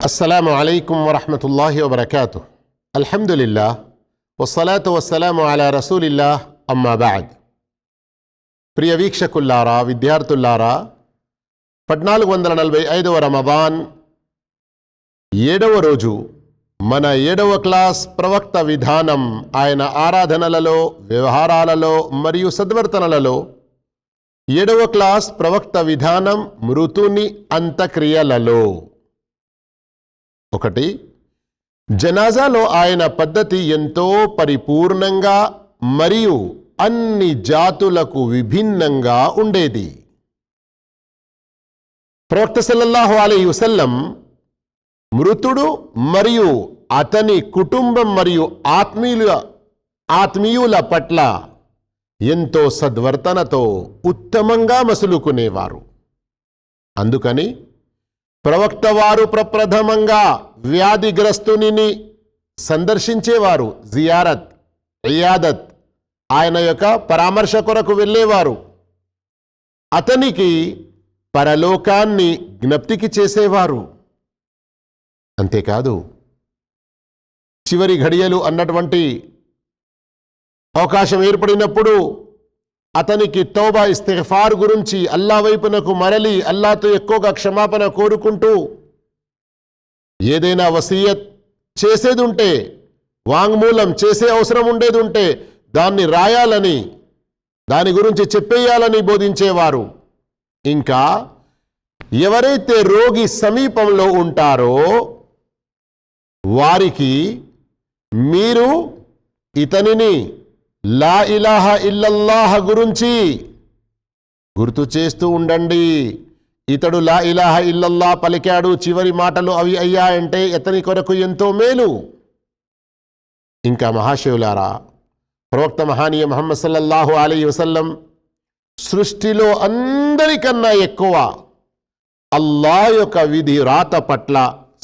అస్సలాము అలైకుం వరహ్మతుల్లాహి వబరకాతుహ్. అల్హమ్దులిల్లాహ్ వస్సలాతు వస్సలాము అలా రసూలిల్లాహ్ అమ్మా బఅద్. ప్రియ వీక్షకుల్లారా, విద్యార్థుల్లారా, 1445వ రమదాన్ 7వ రోజు మన 7వ క్లాస్ ప్రవక్త విధానం, ఆయన ఆరాధనలలో, వ్యవహారాలలో మరియు సద్వర్తనలలో 7వ క్లాస్ ప్రవక్త విధానం మృతుని అంత్యక్రియలలో. 1. జనాజాలో ఆయన పద్ధతి ఎంతో పరిపూర్ణంగా మరియు అన్ని జాతులకు విభిన్నంగా ఉండేది. ప్రవక్త సల్లల్లాహు అలైహి వసల్లం మృతుడు మరియు అతని కుటుంబం మరియు ఆత్మీయుల పట్ల ఎంతో సద్వర్తనతో ఉత్తమంగా మసులుకునేవారు. అందుకని ప్రవక్త వారు ప్రప్రథమంగా వ్యాధిగ్రస్తుని సందర్శించేవారు. జియారత్, ఇయాదత్, ఆయన యొక్క పరామర్శ కొరకు వెళ్ళేవారు. అతనికి పరలోకాన్ని జ్ఞప్తికి చేసేవారు. అంతేకాదు, చివరి ఘడియలు అన్నటువంటి అవకాశం ఏర్పడినప్పుడు అతనికి తౌబా, ఇస్తిగ్ఫార్ గురించి అల్లా వైపునకు మరలి అల్లాతో ఎక్కువగా క్షమాపణ కోరుకుంటూ, ఏదైనా వసీయత్ చేసేది ఉంటే, వాంగ్మూలం చేసే అవసరం ఉండేది ఉంటే దాన్ని రాయాలని, దాని గురించి చెప్పేయాలని బోధించేవారు. ఇంకా ఎవరైతే రోగి సమీపంలో ఉంటారో వారికి మీరు ఇతనిని లా ఇలాహా ఇల్లల్లాహ్ గురించి గుర్తు చేస్తూ ఉండండి. ఇతడు లా ఇలాహా ఇల్లల్లాహ్ పలికాడు, చివరి మాటలు అవి అయ్యాయంటే ఇతని కొరకు ఎంతో మేలు. ఇంకా మహాశివులారా, ప్రవక్త మహానీయ ముహమ్మద్ సల్లల్లాహు అలైహి వసల్లం సృష్టిలో అందరికన్నా ఎక్కువ అల్లా యొక్క విధి రాత పట్ల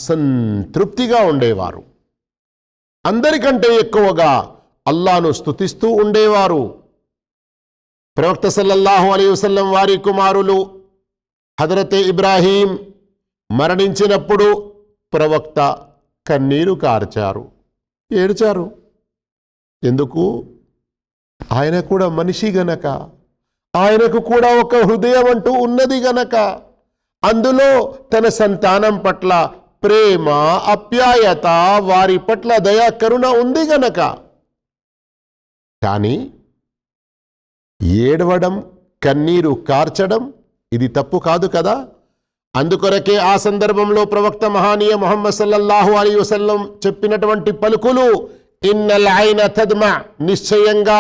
సంతృప్తిగా ఉండేవారు. అందరికంటే ఎక్కువగా అల్లాను స్తుతిస్తూ ఉండేవారు. ప్రవక్త సల్లల్లాహు అలైహి వసల్లం వారి కుమారులు హజరతే ఇబ్రాహీం మరణించినప్పుడు ప్రవక్త కన్నీరు కార్చారు, ఏడ్చారు. ఎందుకు? ఆయన కూడా మనిషి గనక, ఆయనకు కూడా ఒక హృదయం అంటూ ఉన్నది గనక, అందులో తన సంతానం పట్ల ప్రేమ, అప్యాయత, వారి పట్ల దయా, కరుణ ఉంది గనక. కానీ ఏడవడం, కన్నీరు కార్చడం ఇది తప్పు కాదు కదా. అందుకొరకే ఆ సందర్భంలో ప్రవక్త మహానీయ ముహమ్మద్ సల్లల్లాహు అలైహి వసల్లం చెప్పినటువంటి పలుకులు, ఇన్నల్ ఐన తద్మా, నిశ్చయంగా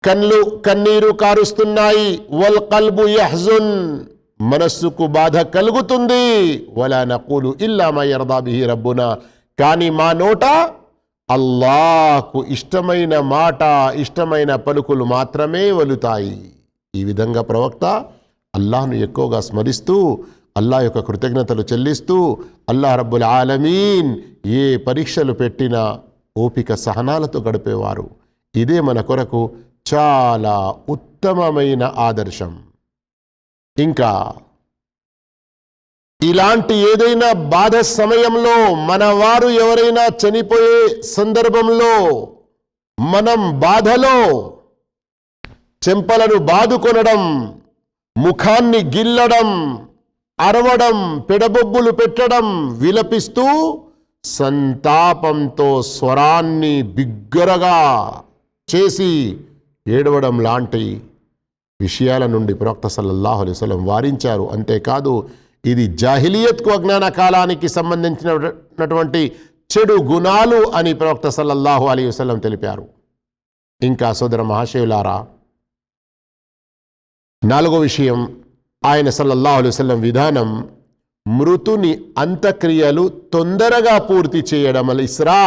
కళ్ళు కన్నీరు కారుస్తున్నాయి, వల్ కల్బు యహ్జున్, మనస్సుకు బాధ కలుగుతుంది, వలా నఖూలు ఇల్లా మా యర్దా బిహి రబ్బునా, కానీ మా నోట అల్లాహ్కు ఇష్టమైన మాట, ఇష్టమైన పలుకులు మాత్రమే వలుతాయి. ఈ విధంగా ప్రవక్త అల్లాహ్ను ఎక్కువగా స్మరిస్తూ, అల్లాహ్ యొక్క కృతజ్ఞతలు చెల్లిస్తూ, అల్లాహ్ రబ్బుల్ ఆలమీన్ ఏ పరీక్షలు పెట్టినా ఓపిక సహనాలతో గడిపేవారు. ఇదే మన కొరకు చాలా ఉత్తమమైన ఆదర్శం. ఇంకా ఇలాంటి ఏదైనా బాధ సమయంలో, మన వారు ఎవరైనా చనిపోయే సందర్భంలో మనం బాధలో చెంపలను బాదుకొనడం, ముఖాన్ని గిల్లడం, అరవడం, పెడబొబ్బులు పెట్టడం, విలపిస్తూ సంతాపంతో స్వరాన్ని బిగ్గరగా చేసి ఏడవడం లాంటి విషయాల నుండి ప్రవక్త సల్లల్లాహు అలైహి వసల్లం వారించారు. అంతేకాదు, ఇది జాహిలియత్కు, అజ్ఞాన కాలానికి సంబంధించినటువంటి చెడు గుణాలు అని ప్రవక్త సల్లల్లాహు అలైహి వసల్లం తెలిపారు. ఇంకా సోదర మహాశయులారా, 4వ విషయం, ఆయన సల్లల్లాహు అలైహి వసల్లం విధానం మృతుని అంత్యక్రియలు తొందరగా పూర్తి చేయడం. అల్ ఇస్రా,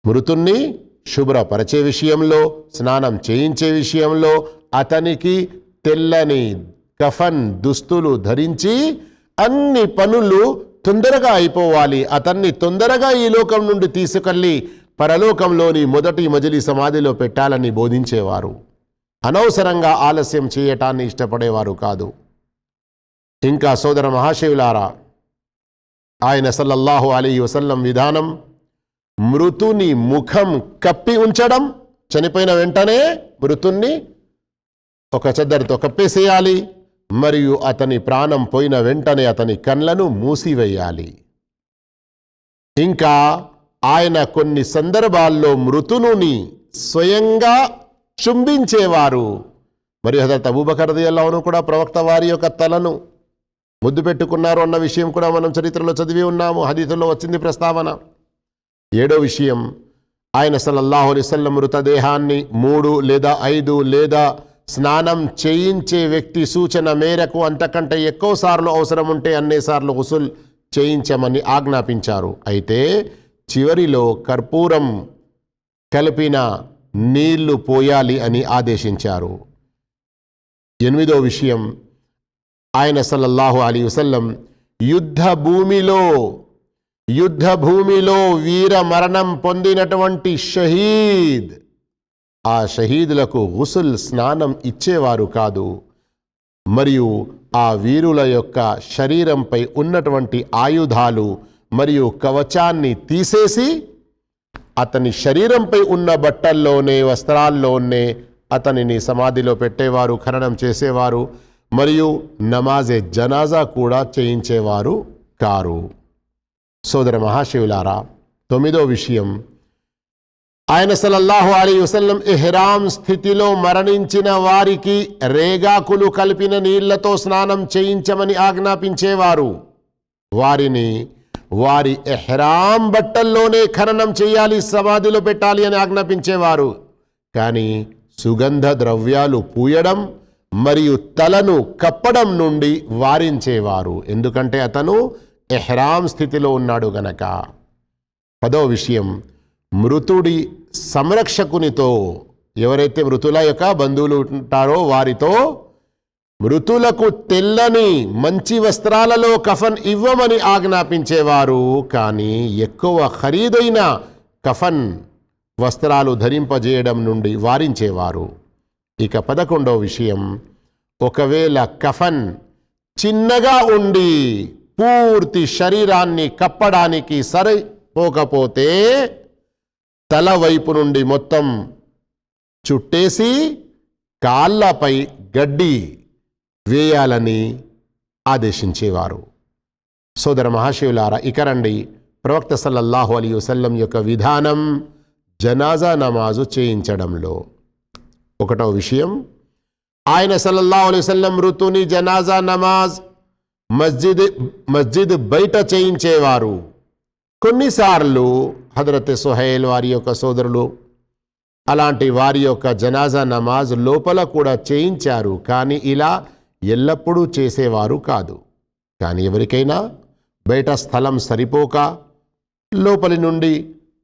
మృతుణ్ణి శుభ్రపరిచే విషయంలో, స్నానం చేయించే విషయంలో, అతనికి తెల్లని కఫన్ దుస్తులు ధరించి అన్ని పనులు తొందరగా అయిపోవాలి, అతన్ని తొందరగా ఈ లోకం నుండి తీసుకెళ్ళి పరలోకంలోని మొదటి మజిలీ సమాధిలో పెట్టాలని బోధించేవారు. అనవసరంగా ఆలస్యం చేయటాన్ని ఇష్టపడేవారు కాదు. ఇంకా సోదర మహాశివులారా, ఆయన సల్లల్లాహు అలైహి వసల్లం విధానం మృతుని ముఖం కప్పి ఉంచడం, చనిపోయిన వెంటనే మృతుణ్ణి ఒక చెద్దరితో కప్పేసేయాలి, మరియు అతని ప్రాణం పోయిన వెంటనే అతని కళ్ళను మూసివేయాలి. ఇంకా ఆయన కొన్ని సందర్భాల్లో మృతుని స్వయంగా చుంబించేవారు. మరియు హజరత్ అబూబకర్ రలియల్లాహు అన్హు కూడా ప్రవక్త వారి యొక్క తలను ముద్దు పెట్టుకున్నారు అన్న విషయం కూడా మనం చరిత్రలో చదివి ఉన్నాము, హదీసులో వచ్చింది ప్రస్తావన. 7వ విషయం, ఆయన సల్లల్లాహు అలైహి వసల్లం మృతదేహాన్ని 3 లేదా 5 లేదా స్నానం చేయించే వ్యక్తి సూచన మేరకు అంతకంటే ఎక్కువ సార్లు అవసరం ఉంటే అన్నిసార్లు గుసుల్ చేయించమని ఆజ్ఞాపించారు. అయితే చివరిలో కర్పూరం కలిపిన నీళ్లు పోయాలి అని ఆదేశించారు. 8వ విషయం, ఆయన సల్లల్లాహు అలైహి వసల్లం యుద్ధ భూమిలో వీర మరణం పొందినటువంటి షహీద్, ఆ షహీదులకు గుసుల్ స్నానం ఇచ్చేవారు కాదు. మరియు ఆ వీరుల యొక్క శరీరంపై ఉన్నటువంటి ఆయుధాలు మరియు కవచాన్ని తీసేసి అతని శరీరంపై ఉన్న బట్టల్లోనే వస్త్రాల్లోనే అతనిని సమాధిలో పెట్టేవారు, ఖననం చేసేవారు. మరియు నమాజే జనాజా కూడా చేయించేవారు కారు. సోదర మహాశివులారా, 9వ విషయం, ఆయన సల్లల్లాహు అలైహి వసల్లం ఇహ్రాం స్థితిలో మరణించిన వారికి రేగాకులు కలిపిన నీళ్లతో స్నానం చేయించమని ఆజ్ఞాపించేవారు. వారిని వారి ఇహ్రాం బట్టల్లోనే ఖననం చేయాలి, సమాధిలో పెట్టాలి అని ఆజ్ఞాపించేవారు. కానీ సుగంధ ద్రవ్యాలు పూయడం మరియు తలను కప్పడం నుండి వారించేవారు, ఎందుకంటే అతను ఇహ్రాం స్థితిలో ఉన్నాడు గనక. 10వ విషయం, మృతుడి సంరక్షకునితో, ఎవరైతే మృతుల యొక్క బంధువులు ఉంటారో వారితో మృతులకు తెల్లని మంచి వస్త్రాలలో కఫన్ ఇవ్వమని ఆజ్ఞాపించేవారు. కానీ ఎక్కువ ఖరీదైన కఫన్ వస్త్రాలు ధరింపజేయడం నుండి వారించేవారు. ఇక 11వ విషయం, ఒకవేళ కఫన్ చిన్నగా ఉండి పూర్తి శరీరాన్ని కప్పడానికి సరిపోకపోతే తల వైపు నుండి మొత్తం చుట్టేసి కాళ్ళపై గడ్డి వేయాలని ఆదేశించేవారు. సోదర మహాశివులారా, ఇక రండి, ప్రవక్త సల్లల్లాహు అలైహి వసల్లం యొక్క విధానం జనాజా నమాజు చేయించడంలో. 1వ విషయం, ఆయన సల్లల్లాహు అలైహి వసల్లం మృతుని జనాజా నమాజ్ మస్జిద్ బయట చేయించేవారు. కొన్నిసార్లు హజరత్ సుహైల్ వారి యొక్క సోదరులు అలాంటి వారి యొక్క జనాజా నమాజ్ లోపల కూడా చేయించారు. కానీ ఇలా ఎల్లప్పుడూ చేసేవారు కాదు. కానీ ఎవరికైనా బయట స్థలం సరిపోక లోపలి నుండి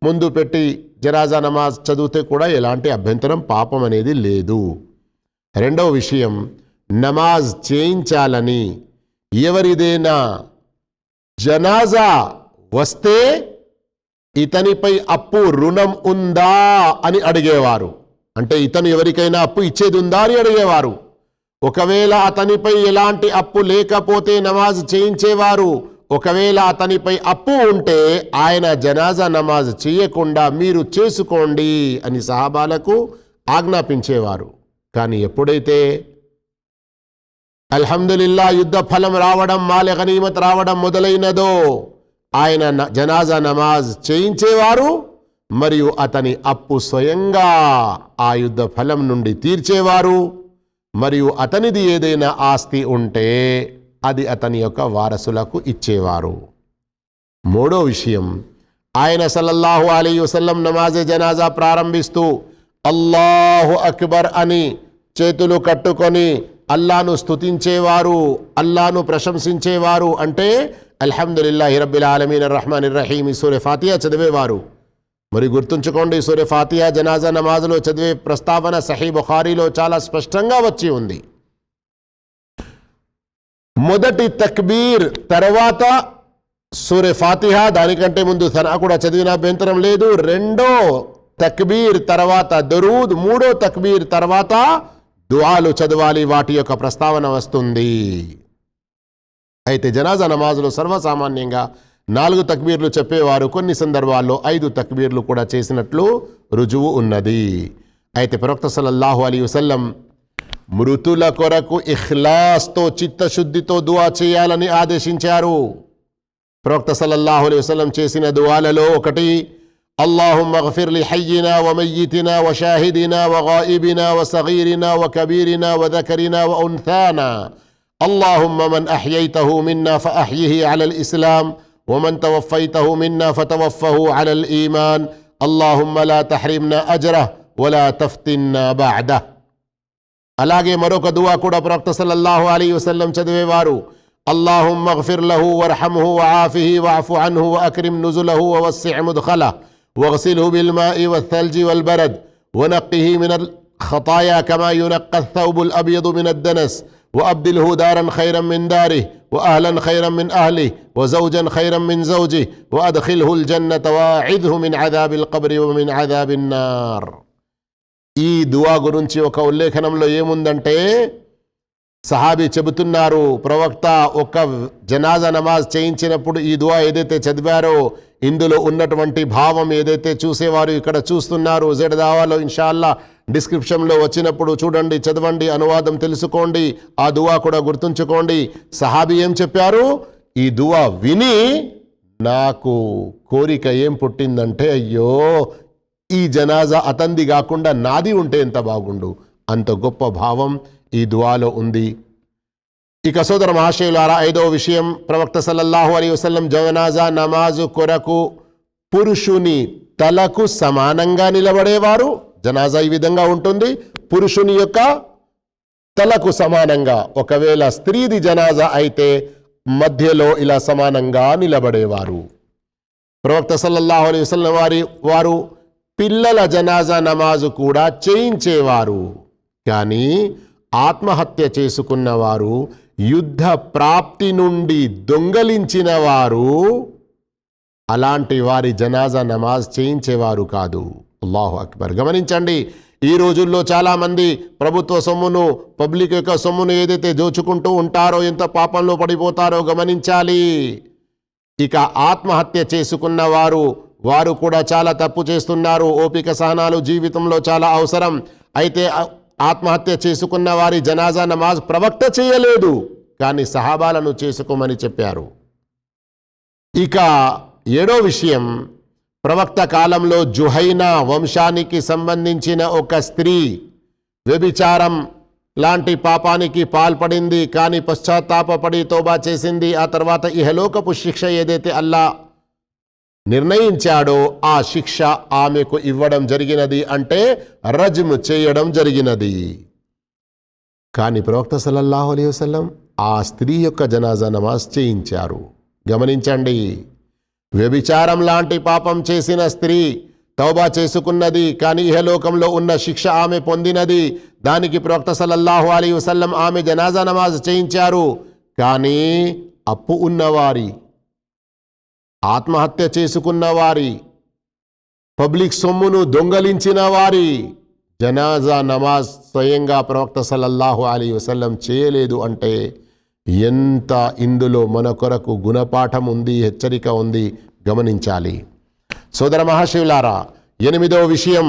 ముందు పెట్టి జనాజా నమాజ్ చదివితే కూడా ఎలాంటి అభ్యంతరం, పాపం అనేది లేదు. 2వ విషయం, నమాజ్ చేయించాలని ఎవరిదైనా జనాజా వస్తే ఇతనిపై అప్పు రుణం ఉందా అని అడిగేవారు. అంటే ఇతను ఎవరికైనా అప్పు ఇచ్చేది ఉందా అని అడిగేవారు. ఒకవేళ అతనిపై ఎలాంటి అప్పు లేకపోతే నమాజ్ చేయించేవారు. ఒకవేళ అతనిపై అప్పు ఉంటే ఆయన జనాజా నమాజ్ చేయకుండా మీరు చేసుకోండి అని సహాబాలకు ఆజ్ఞాపించేవారు. కానీ ఎప్పుడైతే అల్హమ్దులిల్లా యుద్ధ ఫలం రావడం, మాల్ గనీమత్ రావడం మొదలైనదో ఆయన జనాజా నమాజ్ చేయించేవారు మరియు అతని అప్పు స్వయంగా ఆ యుద్ధ ఫలం నుండి తీర్చేవారు. మరియు అతనిది ఏదైనా ఆస్తి ఉంటే అది అతని యొక్క వారసులకు ఇచ్చేవారు. 3వ విషయం, ఆయన సల్లల్లాహు అలైహి వసల్లం నమాజే జనాజా ప్రారంభిస్తూ అల్లాహు అక్బర్ అని చేతులు కట్టుకొని అల్లాను స్తుతించేవారు, అల్లాను ప్రశంసించేవారు. అంటే అల్హమ్దులిల్లాహి రబ్బిల్ ఆలమీన్ అర్రహ్మానిర్ రహీమ్ సూరా ఫాతిహా చదివేవారు. మరి గుర్తుంచుకోండి, సూరా ఫాతిహా జనాజా నమాజులో చదివే ప్రస్తావన సహీ బుఖారీలో చాలా స్పష్టంగా వచ్చి ఉంది. మొదటి తక్బీర్ తర్వాత సూరా ఫాతిహా, దానికంటే ముందు సనా కూడా చదివిన అభ్యంతరం లేదు. 2వ తక్బీర్ తర్వాత దరూద్, 3వ తక్బీర్ తర్వాత దుఆలు చదవాలి, వాటి యొక్క ప్రస్తావన వస్తుంది. అయితే జనాజా నమాజులో సర్వసామాన్యంగా 4 తక్బీర్లు చెప్పేవారు, కొన్ని సందర్భాల్లో 5 తక్బీర్లు కూడా చేసినట్లు రుజువు ఉన్నది. అయితే ప్రవక్త సల్లల్లాహు అలైహి వసల్లం మృతుల కొరకు ఇఖ్లాస్తో చిత్తశుద్ధితో దుఆ చేయాలని ఆదేశించారు. ప్రవక్త సల్లల్లాహు అలైహి వసల్లం చేసిన దుఆలలో ఒకటి, అల్లాహుమ్మ గ్ఫిర్ లి హయ్యినా వ మయ్యితినా వ షాహిదినా వ గాయిబినా వ సగీరినా వ కబీరినా వ దకరినా వ ఉన్థానా అల్లాహుమ్మ మన్ అహ్యైతహు మిన్నా ఫఅహ్యిహి అలల్ ఇస్లాం ومن توفيته منا فتوفه على الإيمان اللهم لا تحرمنا أجره ولا تفتنا بعده. అలాగే మరొక దుఆ కూడా ప్రవక్త సల్లల్లాహు అలైహి వసల్లం చదివేవారు, اللهم اغفر له وارحمه وعافه واعف عنه وأكرم نزله ووسع مدخله واغسله بالماء والثلج والبرد ونقه من الخطايا كما ينقى الثوب الأبيض من الدنس وأبدله دارا خيرا من داره وأهلا خيرا من أهله وزوجا خيرا من زوجه وأدخله الجنة وأعذه من عذاب القبر ومن عذاب النار. ఈ దుఆ గురించి ఒక ఉల్లేఖనంలో ఏముందంటే, సహాబీ చెబుతున్నారు, ప్రవక్త ఒక జనాజా నమాజ్ చేయించినప్పుడు ఈ దుఆ ఏదైతే చదివారో ఇందులో ఉన్నటువంటి భావం ఏదైతే చూసేవారు ఇక్కడ చూస్తున్నారు. జెడ్ దావాలో ఇన్షాల్లా డిస్క్రిప్షన్లో వచ్చినప్పుడు చూడండి, చదవండి, అనువాదం తెలుసుకోండి, ఆ దుఆ కూడా గుర్తుంచుకోండి. సహాబీ ఏం చెప్పారు, ఈ దుఆ విని నాకు కోరిక ఏం పుట్టిందంటే, అయ్యో ఈ జనాజా అతంది కాకుండా నాది ఉంటే ఎంత బాగుండు. అంత గొప్ప భావం ఈ దుఆలో ఉంది. ఇక సోదర మహాశయులారా, 5వ విషయం, ప్రవక్త సల్లల్లాహు అలైహి వసల్లం జనాజా నమాజు కొరకు పురుషుని తలకు సమానంగా నిలబడేవారు. జనాజా ఈ విధంగా ఉంటుంది, పురుషుని యొక్క తలకు సమానంగా. ఒకవేళ స్త్రీది జనాజా అయితే మధ్యలో ఇలా సమానంగా నిలబడేవారు. ప్రవక్త సల్లల్లాహు అలైహి వసల్లం వారు పిల్లల జనాజా నమాజు కూడా చేయించేవారు. కానీ ఆత్మహత్య చేసుకున్న వారు, యుద్ధ ప్రాప్తి నుండి దొంగలించిన వారు, అలాంటి వారి జనాజా నమాజ్ చేయించేవారు కాదు. అల్లాహు అక్బర్. గమనించండి, ఈ రోజుల్లో చాలామంది ప్రభుత్వ సొమ్మును, పబ్లిక్ యొక్క సొమ్మును ఏదైతే దోచుకుంటూ ఉంటారో ఎంత పాపంలో పడిపోతారో గమనించాలి. ఇక ఆత్మహత్య చేసుకున్న వారు కూడా చాలా తప్పు చేస్తున్నారు. ఓపిక సహనాలు జీవితంలో చాలా అవసరం. అయితే ఆత్మహత్య చేసుకున్న వారి జనాజా నమాజ్ ప్రవక్త చేయలేదు, కానీ సహాబాలను చేసుకోమని చెప్పారు. ఇక 7వ విషయం, ప్రవక్త కాలంలో జుహైనా వంశానికి సంబంధించిన ఒక స్త్రీ వ్యభిచారం లాంటి పాపానికి పాల్పడింది. కానీ పశ్చాత్తాపపడి తౌబా చేసింది. ఆ తర్వాత ఇహలోకపు శిక్ష ఏదైతే అల్లా నిర్ణయించాడో ఆ శిక్ష ఆమెకు ఇవ్వడం జరిగినది, అంటే రజ్మ్ చేయడం జరిగినది. కానీ ప్రవక్త సల్లల్లాహు అలైహి వసల్లం ఆ స్త్రీ యొక్క జనాజా నమాజ్ చేయించారు. గమనించండి, వ్యభిచారం లాంటి పాపం చేసిన స్త్రీ తౌబా చేసుకున్నది, కానీ ఇహలోకంలో ఉన్న శిక్ష ఆమె పొందినది. దానికి ప్రవక్త సల్లల్లాహు అలైహి వసల్లం ఆమె జనాజా నమాజ్ చేయించారు. కానీ అప్పు ఉన్నవారి, ఆత్మహత్య చేసుకున్న వారి, పబ్లిక్ సొమ్మును దొంగలించిన వారి జనాజా నమాజ్ స్వయంగా ప్రవక్త సల్లల్లాహు అలైహి వసల్లం చేయలేదు. అంటే ఎంత ఇందులో మన కొరకు గుణపాఠం ఉంది, హెచ్చరిక ఉంది, గమనించాలి. సోదర మహాశివులారా, 8వ విషయం,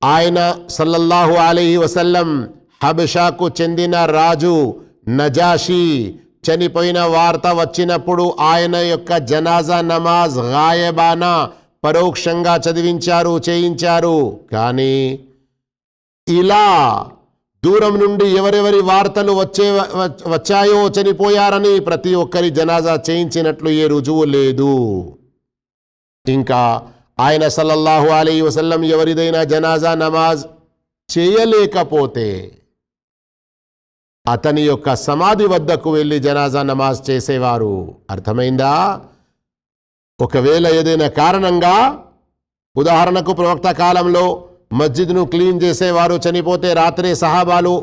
ఆయన సల్లల్లాహు అలైహి వసల్లం హబషాకు చెందిన రాజు నజాషీ చనిపోయిన వార్త వచ్చినప్పుడు ఆయన యొక్క జనాజా నమాజ్ గాయబానా పరోక్షంగా చదివించారు, చేయించారు. కానీ ఇలా దూరం నుండి ఎవరెవరి వార్తలు వచ్చాయో చనిపోయారని ప్రతి ఒక్కరి జనాజా చేయించినట్లు ఏ రుజువు లేదు. ఇంకా ఆయన సల్లల్లాహు అలైహి వసల్లం ఎవరిదైనా జనాజా నమాజ్ చేయలేకపోతే అతని యొక్క సమాధి వద్దకు వెళ్ళి జనాజా నమాజ్ చేసేవారు. అర్థమైందా? ఒకవేళ ఏదైనా కారణంగా, ఉదాహరణకు ప్రవక్త కాలంలో మస్జిద్ను క్లీన్ చేసేవారు చనిపోతే రాత్రి సహాబాలు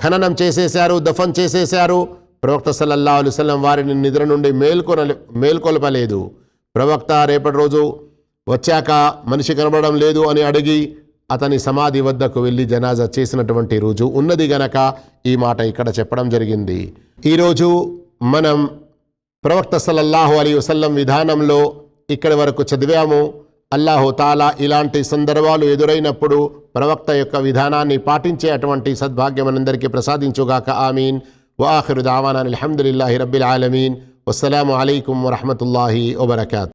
ఖననం చేసేశారు, దఫన్ చేసేశారు. ప్రవక్త సల్లల్లాహు అలైహి వసల్లం వారిని నిద్ర నుండి మేల్కొల్పలేదు. ప్రవక్త రేపటి రోజు వచ్చాక మనిషి కనబడడం లేదు అని అడిగి అతని సమాధి వద్దకు వెళ్ళి జనాజా చేసినటువంటి రుజువు ఉన్నది గనక ఈ మాట ఇక్కడ చెప్పడం జరిగింది. ఈరోజు మనం ప్రవక్త సల్లల్లాహు అలైహి వసల్లం విధానంలో ఇక్కడి వరకు చదివాము. అల్లాహు తాలా ఇలాంటి సందర్భాలు ఎదురైనప్పుడు ప్రవక్త యొక్క విధానాన్ని పాటించే అటువంటి సద్భాగ్యం మనందరికీ ప్రసాదించుగాక. ఆమీన్. వఆఖిరు దావానా అల్హమ్దులిల్లాహి రబ్బిల్ ఆలమీన్. వస్సలాము అలైకుం వరహ్మతుల్లాహి వబరకాతుహు.